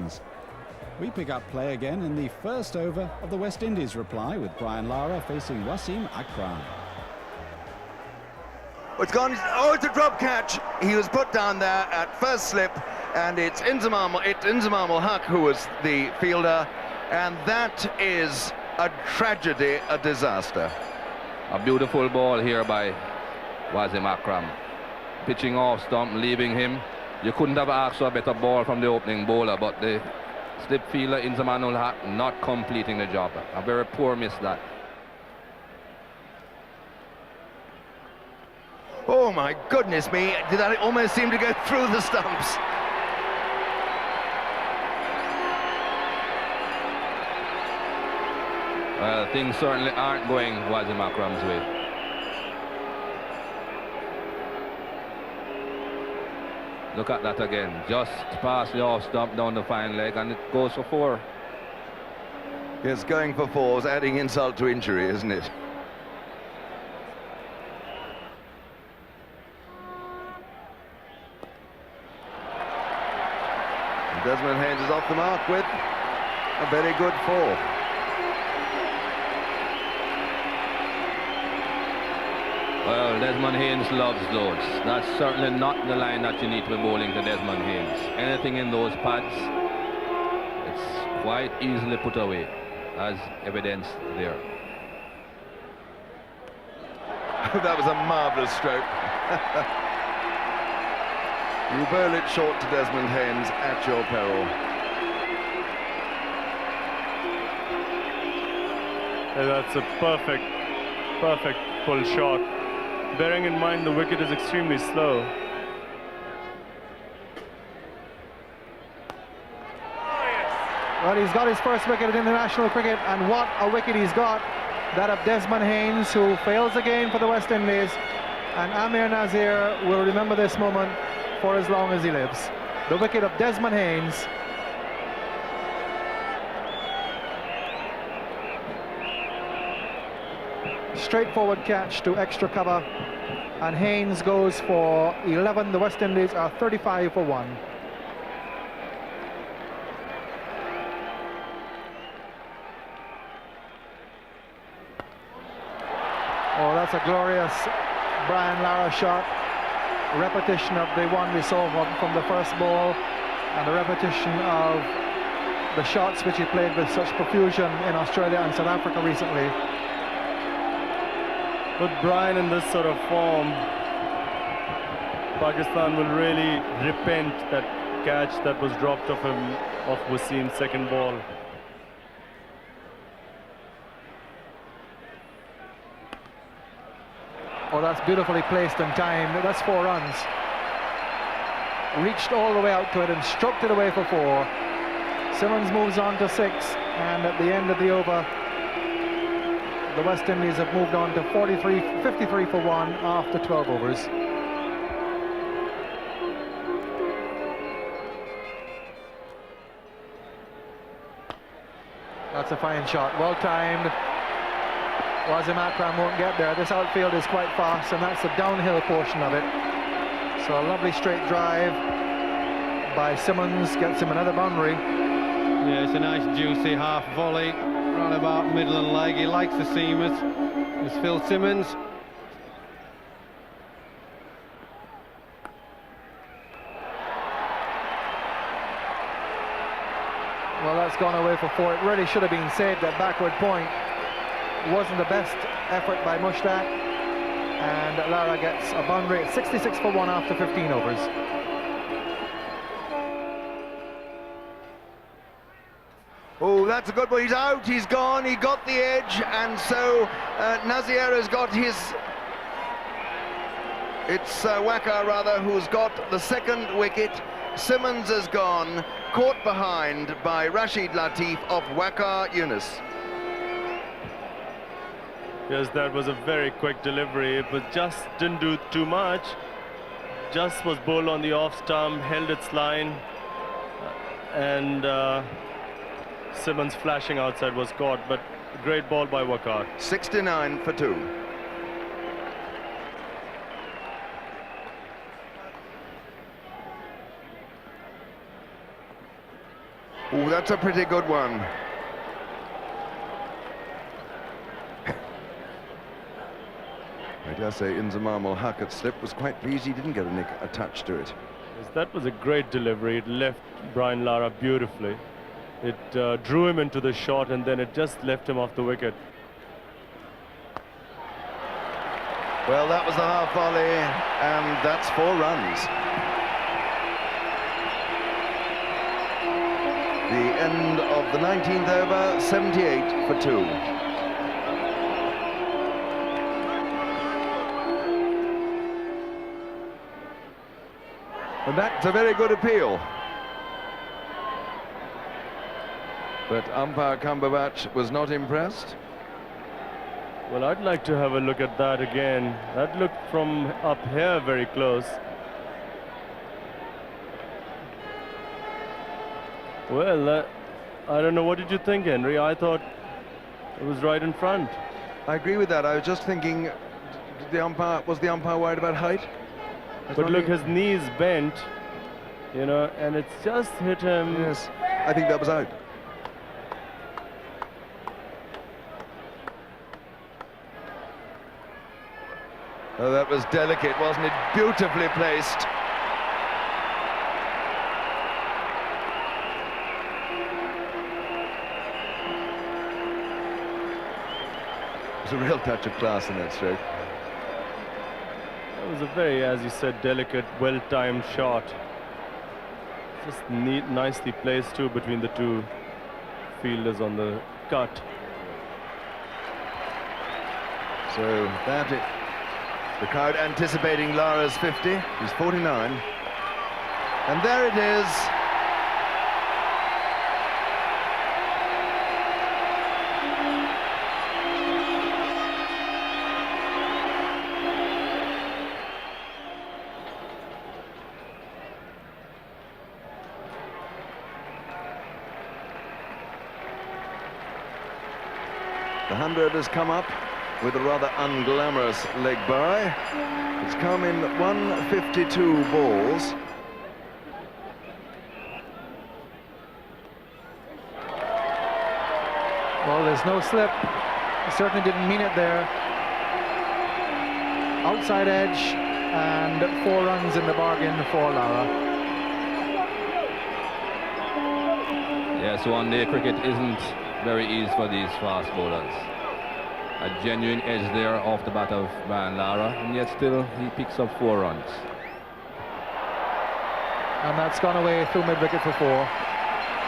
runs. We pick up play again in the first over of the West Indies reply, with Brian Lara facing Wasim Akram. It's gone. Oh, it's a drop catch. He was put down there at first slip, and it's Inzamam Haq who was the fielder, and that is a tragedy, a disaster. A beautiful ball here by Wasim Akram. Pitching off stump, leaving him. You couldn't have asked for a better ball from the opening bowler, but the slip fielder Inzamam Haq not completing the job. A very poor miss that. Oh my goodness me, did that almost seem to go through the stumps? Well, things certainly aren't going Wasim Akram's way. Look at that again, just past the off stump down the fine leg, and it goes for 4. Yes, going for 4 is adding insult to injury, isn't it? Desmond Haynes is off the mark with a very good 4. Well, Desmond Haynes loves those. That's certainly not the line that you need to be bowling to Desmond Haynes. Anything in those pads, it's quite easily put away, as evidence there. That was a marvellous stroke. You bowl it short to Desmond Haynes at your peril. Yeah, that's a perfect pull shot. Bearing in mind the wicket is extremely slow. Well, he's got his first wicket in international cricket, and what a wicket he's got. That of Desmond Haynes, who fails again for the West Indies, and Amir Nazir will remember this moment for as long as he lives. The wicket of Desmond Haynes. Straightforward catch to extra cover, and Haynes goes for 11. The West Indies are 35 for 1. Oh, that's a glorious Brian Lara shot. Repetition of the one we saw from the first ball, and a repetition of the shots which he played with such profusion in Australia and South Africa recently. With Brian in this sort of form, Pakistan will really repent that catch that was dropped off him off Wasim's second ball. Oh, that's beautifully placed in time. That's 4 runs. Reached all the way out to it and stroked it away for 4. Simmons moves on to 6, and at the end of the over, the West Indies have moved on to 53 for 1 after 12 overs. That's a fine shot, well timed. Wasim Akram won't get there. This outfield is quite fast, and that's the downhill portion of it. So a lovely straight drive by Simmons gets him another boundary. Yeah, it's a nice juicy half volley, right about middle and leg. He likes the seamers. It's Phil Simmons. Well, that's gone away for 4. It really should have been saved at backward point. Wasn't the best effort by Mushtaq, and Lara gets a boundary at 66 for 1 after 15 overs. Oh, that's a good one. He's out, he's gone, he got the edge, and so Nazir has got his... It's Waqar rather who's got the second wicket. Simmons has gone, caught behind by Rashid Latif of Waqar Yunus. Yes, that was a very quick delivery. It was just didn't do too much. Just was bowled on the off stump, held its line, and Simmons flashing outside was caught, but great ball by Waqar. 69 for 2. Oh, that's a pretty good one. I dare say Inzamam Haq at slip was quite pleased he didn't get a nick attached to it. Yes, that was a great delivery. It left Brian Lara beautifully. It drew him into the shot and then it just left him off the wicket. Well, that was the half volley, and that's 4 runs. The end of the 19th over, 78 for 2. And that's a very good appeal. But umpire Cumberbatch was not impressed. Well, I'd like to have a look at that again. That looked from up here very close. Well, I don't know. What did you think, Henry? I thought it was right in front. I agree with that. I was just thinking, was the umpire worried about height? But look, his knees bent, you know, and it's just hit him. Yes, I think that was out. Oh, that was delicate, wasn't it? Beautifully placed. There's a real touch of class in that stroke. That was a very, as you said, delicate, well-timed shot. Just neat, nicely placed too between the two fielders on the cut. So that it. The crowd anticipating Lara's 50. He's 49. And there it is. The 100 has come up with a rather unglamorous leg by. It's come in 152 balls. Well, there's no slip. He certainly didn't mean it there. Outside edge and 4 runs in the bargain for Lara. Yes, one-day cricket isn't very easy for these fast bowlers. A genuine edge there off the bat of Brian Lara, and yet still he picks up 4 runs. And that's gone away through mid-wicket for 4.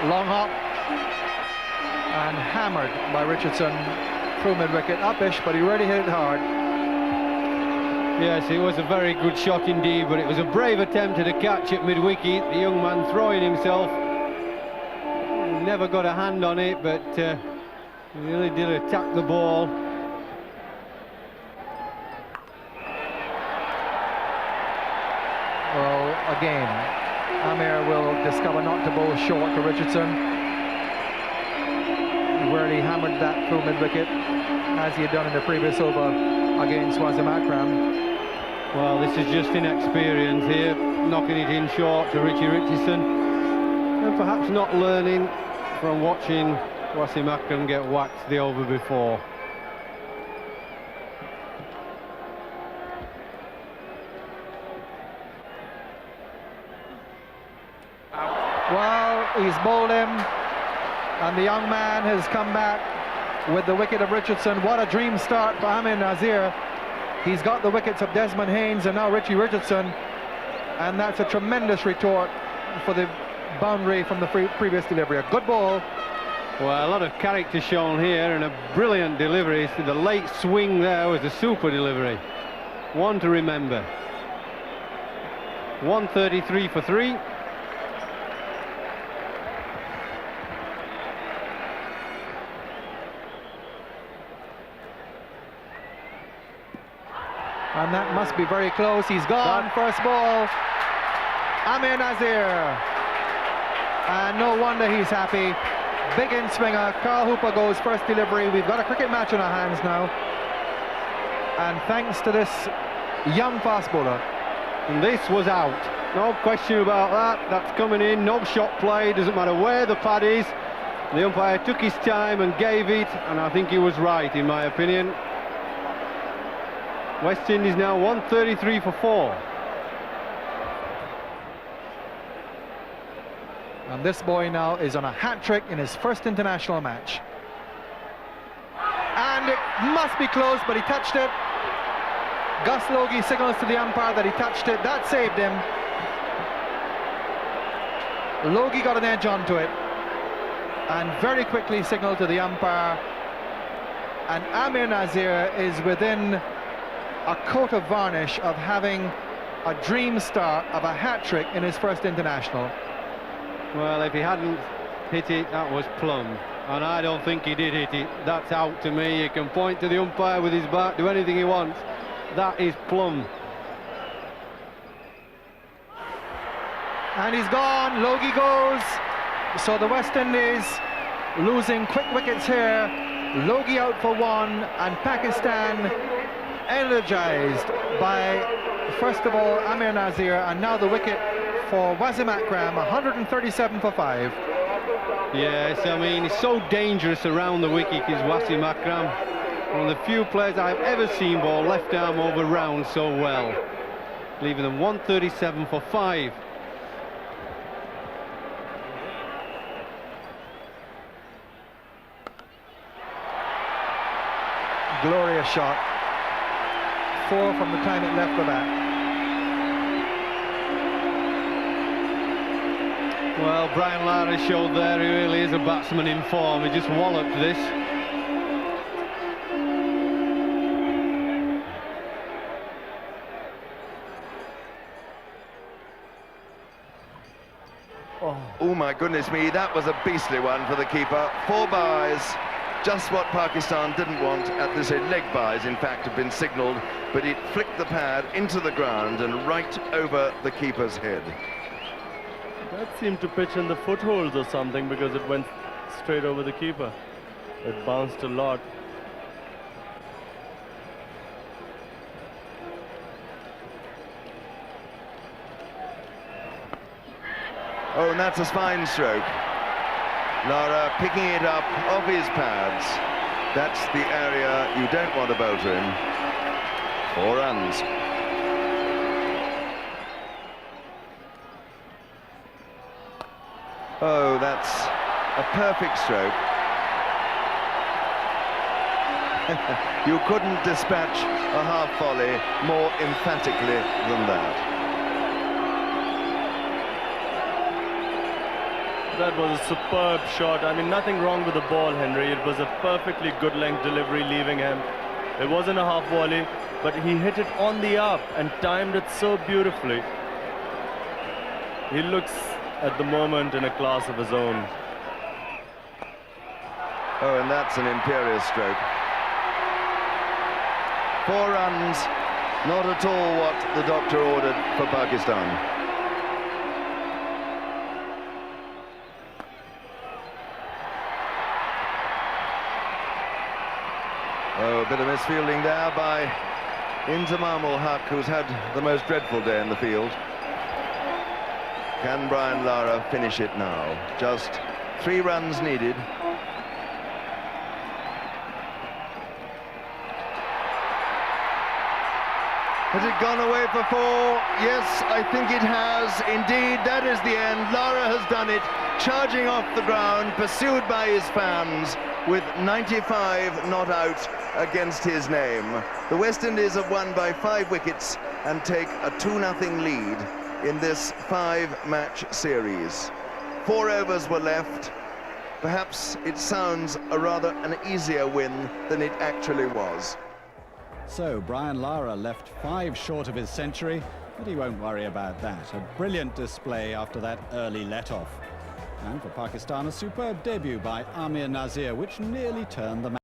Long hop and hammered by Richardson through mid-wicket. Uppish, but he really hit it hard. Yes, it was a very good shot indeed, but it was a brave attempt at a catch at mid-wicket. The young man throwing himself. Never got a hand on it, but he really did attack the ball. Well, again, Amir will discover not to bowl short to Richardson, where he hammered that through mid-wicket, as he had done in the previous over against Wasim Akram. Well, this is just inexperience here, knocking it in short to Richie Richardson, and perhaps not learning from watching Wasim Akram get whacked the over before. Well, he's bowled him, and the young man has come back with the wicket of Richardson. What a dream start for Amir Nazir. He's got the wickets of Desmond Haynes and now Richie Richardson, and that's a tremendous retort for the boundary from the previous delivery. A good ball. Well, a lot of character shown here and a brilliant delivery. So the late swing there was a super delivery. One to remember. 133 for 3. And that must be very close. He's gone. First ball. Amir Nazir. And no wonder he's happy. Big in swinger. Carl Hooper goes first delivery. We've got a cricket match on our hands now. And thanks to this young fast bowler. And this was out. No question about that. That's coming in. No shot play. Doesn't matter where the pad is. The umpire took his time and gave it, and I think he was right, in my opinion. West Indies now 133 for 4. And this boy now is on a hat-trick in his first international match. And it must be close, but he touched it. Gus Logie signals to the umpire that he touched it. That saved him. Logie got an edge onto it and very quickly signaled to the umpire. And Amir Nazir is within a coat of varnish of having a dream start of a hat-trick in his first international. Well, if he hadn't hit it, that was plumb. And I don't think he did hit it. That's out to me. He can point to the umpire with his back, do anything he wants. That is plumb. And he's gone. Logie goes. So the West Indies losing quick wickets here. Logie out for 1, and Pakistan energized by, first of all, Amir Nazir, and now the wicket for Wasim Akram, 137 for 5. Yes, I mean, he's so dangerous around the wicket is Wasim Akram. One of the few players I've ever seen bowl left arm over round so well. Leaving them 137 for 5. Glorious shot. 4 from the time it left the bat. Well, Brian Lara showed there he really is a batsman in form. He just walloped this. Oh my goodness me, that was a beastly one for the keeper. 4 byes, just what Pakistan didn't want. At this leg byes, in fact, have been signalled, but it flicked the pad into the ground and right over the keeper's head. That seemed to pitch in the footholds or something, because it went straight over the keeper. It bounced a lot. Oh, and that's a fine stroke. Lara picking it up off his pads. That's the area you don't want to bolter in. 4 runs. Oh, that's a perfect stroke. You couldn't dispatch a half volley more emphatically than that. That was a superb shot. I mean, nothing wrong with the ball, Henry. It was a perfectly good length delivery leaving him. It wasn't a half volley, but he hit it on the up and timed it so beautifully. He looks at the moment in a class of his own. Oh, and that's an imperious stroke. 4 runs, not at all what the doctor ordered for Pakistan. Oh, a bit of misfielding there by Inzamam Haq, who's had the most dreadful day in the field. Can Brian Lara finish it now? Just 3 runs needed. Has it gone away for 4? Yes, I think it has. Indeed, that is the end. Lara has done it, charging off the ground, pursued by his fans, with 95 not out against his name. The West Indies have won by 5 wickets and take a 2-0 lead in this 5-match series. 4 overs were left. Perhaps it sounds a rather an easier win than it actually was. So Brian Lara left 5 short of his century, but he won't worry about that. A brilliant display after that early let-off. And for Pakistan, a superb debut by Amir Nazir, which nearly turned the match.